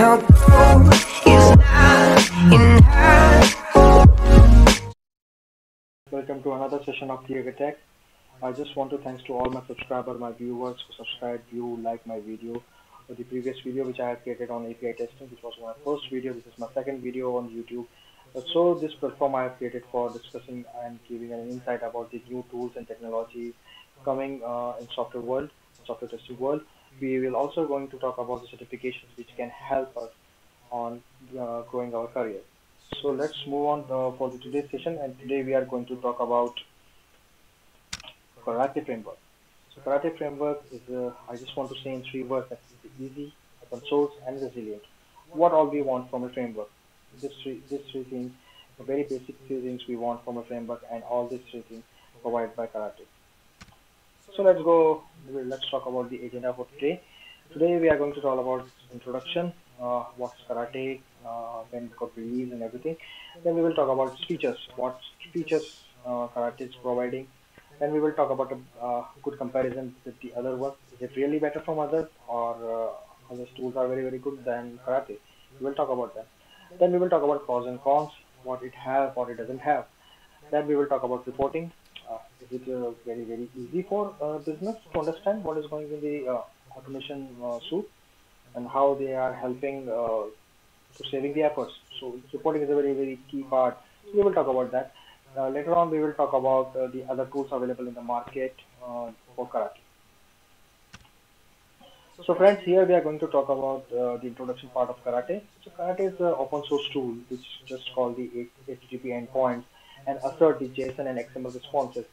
no gold is not enough. Welcome to another session of Geek-A-Tech. I just want to thanks to all my subscribers, my viewers who subscribe, view, like my video. The previous video which I have created on API testing, which was my first video. This is my second video on YouTube. So this platform I have created for discussing and giving an insight about the new tools and technology coming in software world, software testing world. We will also going to talk about the certifications which can help us on growing our career. So let's move on for the today's session, and today we are going to talk about Karate framework. So Karate framework is, I just want to say in three words, that it's easy, open source, and resilient. What all we want from a framework? These three things, the very basic three things we want from a framework, and all these three things provided by Karate. So let's go. Let's talk about the agenda for today. Today we are going to talk about introduction, what's karate, when it got released and everything. Then we will talk about its features, what features karate is providing. Then we will talk about a good comparison with the other one. Is it really better from others, or other tools are very good than karate? We will talk about that. Then we will talk about pros and cons, what it has, what it doesn't have. Then we will talk about reporting. Is it very easy for business to understand what is going in the automation suite and how they are helping to saving the efforts. So reporting is a very key part. So we will talk about that. Later on, we will talk about the other tools available in the market for karate. So friends, here we are going to talk about the introduction part of karate. So karate is an open source tool which just called the HTTP endpoints and assert the JSON and XML responses,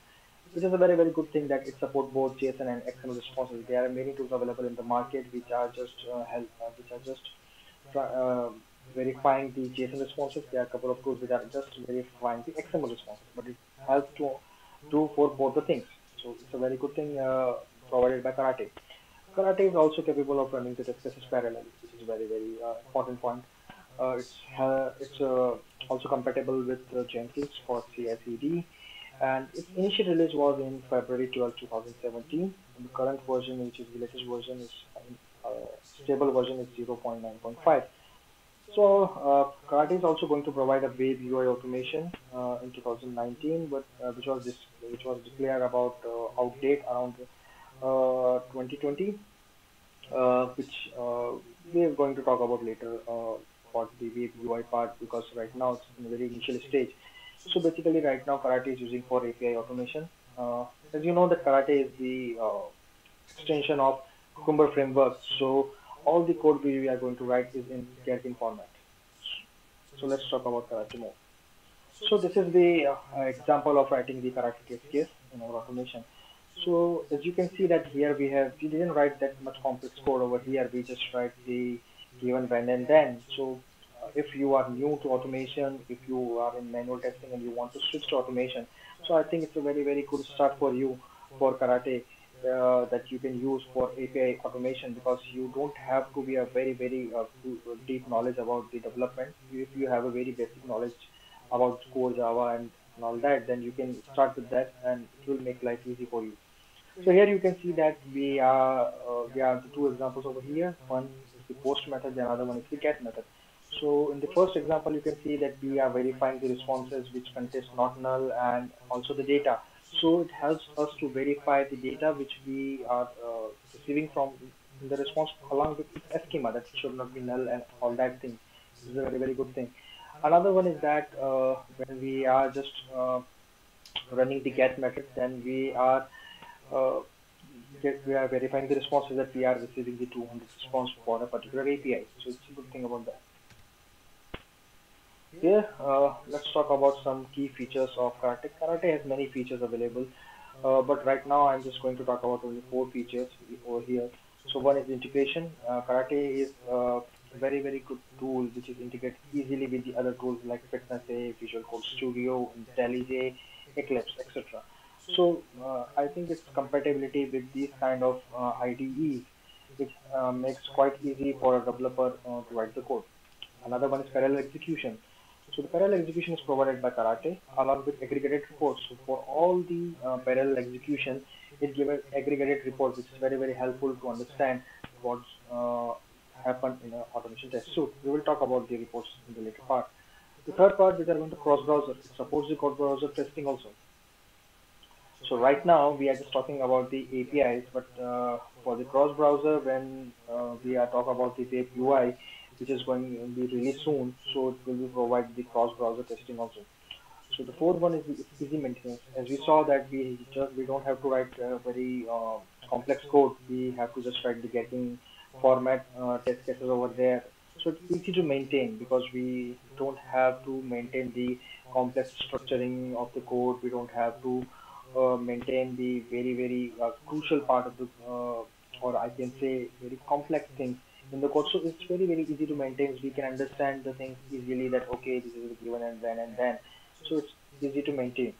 which is a very good thing that it supports both JSON and XML responses. There are many tools available in the market which are just verifying the JSON responses. There are a couple of tools which are just verifying the XML responses, but it helps to do for both the things. So it's a very good thing provided by karate. Karate is also capable of running the test cases parallel, which is very important point. It's also compatible with Jenkins for CI/CD, and its initial release was in February 12, 2017. And the current version, which is the latest version, is stable version is 0.9.5. So Karate is also going to provide a web UI automation in 2019, but which was declared about outdate around 2020, which we are going to talk about later for the web UI part, because right now it's in a very initial stage. So basically right now Karate is using for API automation. As you know that Karate is the extension of Cucumber framework. So all the code we are going to write is in Gherkin format. So let's talk about Karate more. So this is the example of writing the Karate test case in our automation. So as you can see that here we didn't write that much complex code over here. We just write the given when and then. So if you are new to automation, if you are in manual testing and you want to switch to automation, so I think it's a very good start for you for Karate that you can use for API automation, because you don't have to be a very deep knowledge about the development. If you have a very basic knowledge about core Java and all that, then you can start with that and it will make life easy for you. So here you can see that we are the two examples over here. One is the post method, the other one is the get method. So in the first example, you can see that we are verifying the responses which contains not null and also the data. So it helps us to verify the data which we are receiving from the response along with its schema, that it should not be null and all that thing. This is a very good thing. Another one is that when we are just running the get method, then uh, we are verifying the responses that we are receiving the 200 response for a particular API. So it's a good thing about that. Here, let's talk about some key features of Karate. Karate has many features available, but right now I'm just going to talk about only 4 features over here. So one is integration. Karate is a very good tool which is integrated easily with the other tools like Fitness A, Visual Code Studio, IntelliJ, Eclipse, etc. So I think its compatibility with these kind of IDEs, which makes quite easy for a developer to write the code. Another one is parallel execution. So the parallel execution is provided by Karate along with aggregated reports. So for all the parallel execution, it gives an aggregated report, which is very helpful to understand what's happen happen in an automation test suite. We will talk about the reports in the later part. The third part, we are going to cross-browser. It supports the cross-browser testing also. So right now we are just talking about the APIs, but for the cross-browser, when we are talking about the web UI, which is going to be released soon, so it will be provide the cross-browser testing also. So the fourth one is the easy maintenance. As we saw that we don't have to write very complex code. We have to just write the getting format test cases over there. So it's easy to maintain because we don't have to maintain the complex structuring of the code. We don't have to maintain the very crucial part of the or I can say very complex things in the code. So it's very easy to maintain. We can understand the things easily that okay, this is given and then. So it's easy to maintain.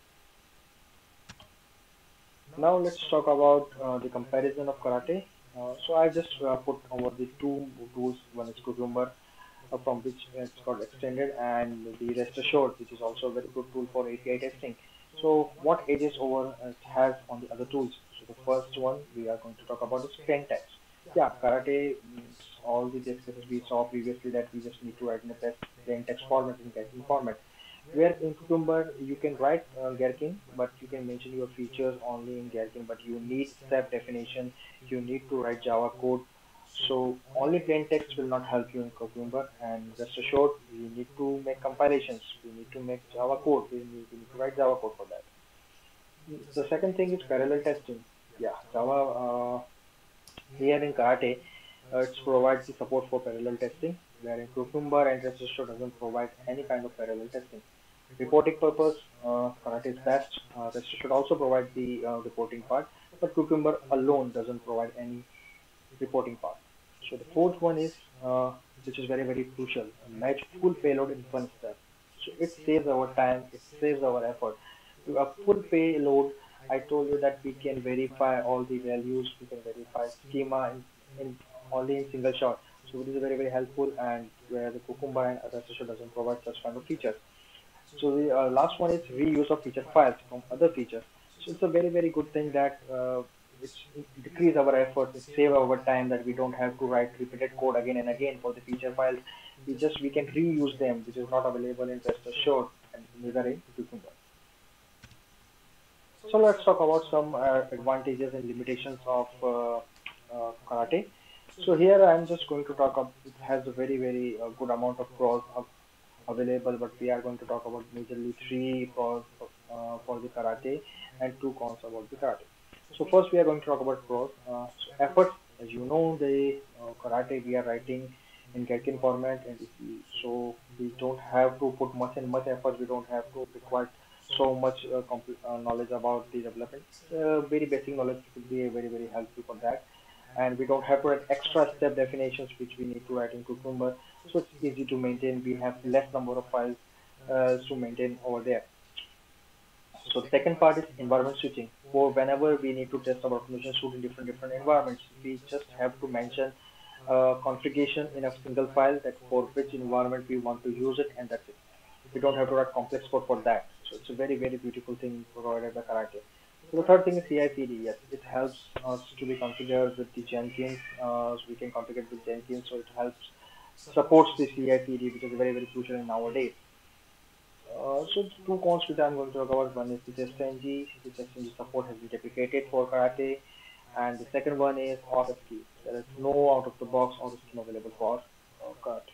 Now let's talk about the comparison of karate. So I just put over the two tools. One is Cucumber, from which it's got extended, and the rest assured, which is also a very good tool for API testing. So what edges over it has on the other tools? So the first one we are going to talk about is plain text. Yeah, karate, all the test cases we saw previously that we just need to write in a plain text format in Gherkin format. Where in Cucumber you can write Gherkin, but you can mention your features only in Gherkin, but you need step definition, you need to write Java code. So only plain text will not help you in Cucumber, and rest assured, we need to make compilations, we need to make Java code, we need to write Java code for that. The second thing is parallel testing. Yeah, Java here in Karate, it provides the support for parallel testing, wherein Cucumber and rest assured doesn't provide any kind of parallel testing. Reporting purpose, Karate is best. Rest should also provide the reporting part, but Cucumber alone doesn't provide any reporting part. So the fourth one is, which is very crucial, match full payload in one step. So it saves our time, it saves our effort. To a full payload, I told you that we can verify all the values, we can verify schema in only in single shot. So it is very helpful, and where the Cucumber and other system doesn't provide such kind of features. So the last one is reuse of feature files from other features. So it's a very good thing that it decrease our effort, it save our time that we don't have to write repeated code again and again for the feature files. We can reuse them, which is not available in Rest Assured and neither in Cucumber. So let's talk about some advantages and limitations of karate. So here I'm just going to talk about it has a very good amount of pros available, but we are going to talk about majorly three pros for the karate and two cons about the karate. So first we are going to talk about pros. So efforts, as you know, the karate we are writing in Gherkin format, and if we, so we don't have to put much effort. We don't have to require so much knowledge about the development. Very basic knowledge could be very helpful for that, and we don't have to write extra step definitions which we need to write in Cucumber. So it's easy to maintain. We have less number of files to maintain over there. So the second part is environment switching. For whenever we need to test our automation suite in different environments, we just have to mention configuration in a single file that for which environment we want to use it, and that's it. We don't have to write complex code for that. So it's a very beautiful thing provided by Karate. So the third thing is CI/CD. Yes, it helps us to be configured with the Jenkins. So we can configure it with Jenkins, so it helps supports the CI/CD, which is very crucial in nowadays. So the two cons which I'm going to talk about, one is the TestNG. The TestNG support has been deprecated for Karate, and the second one is auto scheme. There is no out of the box auto scheme available for Karate.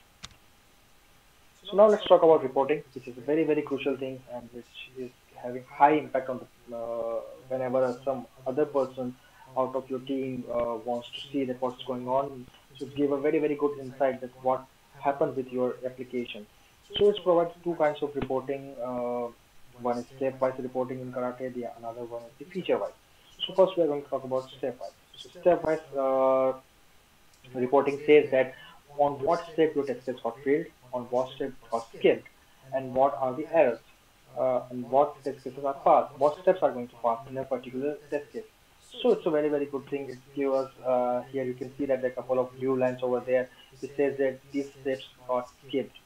So now let's talk about reporting, which is a very crucial thing and which is having high impact on the whenever some other person out of your team wants to see that what's going on. So give a very good insight that what happened with your application. So it's provides two kinds of reporting. One is stepwise reporting in Karate, the another one is the feature-wise. So first we are going to talk about stepwise. So stepwise reporting says that on what step your test case got failed, on what step got skipped, and what are the errors, and what test cases are passed, what steps are going to pass in a particular test case. So it's a very good thing. It gives us here you can see that there are a couple of blue lines over there. It says that these steps got skipped.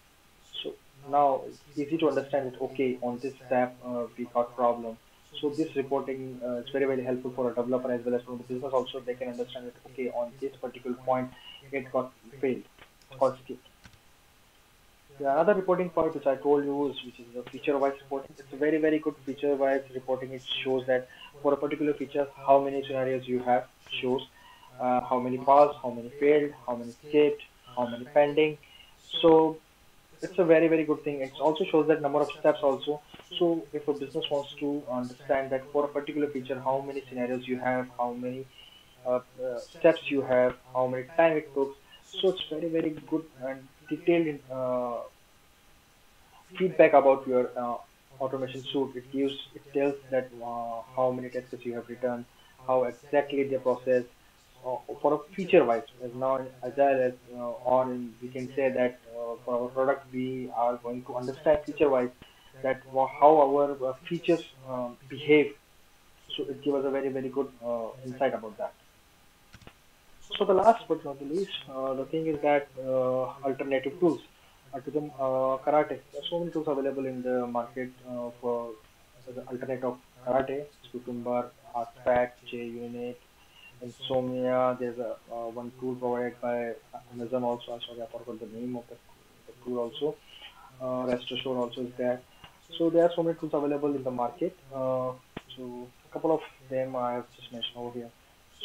So now it's easy to understand that okay, on this step we got problem. So this reporting is very helpful for a developer as well as for the business also. They can understand that okay, on this particular point it got failed. or skipped. The another reporting part which I told you is which is the feature-wise reporting. It's a very good feature-wise reporting. It shows that for a particular feature, how many scenarios you have shows, how many passed, how many failed, how many skipped, how many pending. So it's a very good thing. It also shows that number of steps also. So if a business wants to understand that for a particular feature, how many scenarios you have, how many steps you have, how many time it took. So it's very good and detailed feedback about your automation suite. It tells that how many tests you have written, how exactly the process for a feature wise. As now in agile as we can say that for our product we are going to understand feature wise that how our features behave. So it gives us a very good insight about that. So the last but not the least, the thing is that alternative tools to the karate. There are so many tools available in the market for as an alternate of karate. Cucumber, Artifact, JUnit, Insomnia. There's a one tool provided by Amazon also. I'm sorry, I forgot the name of the tool also. Rest Assured also is there. So there are so many tools available in the market. So a couple of them I have just mentioned over here.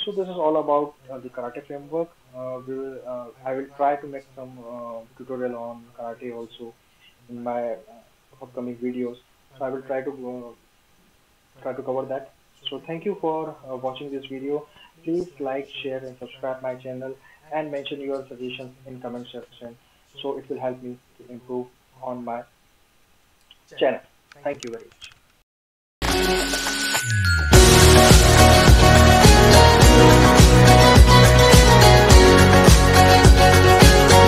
So this is all about the karate framework. I will try to make some tutorial on karate also in my upcoming videos. So I will try to cover that. So thank you for watching this video. Please like, share, and subscribe my channel, and mention your suggestions in comment section. So it will help me to improve on my channel. Thank you very much.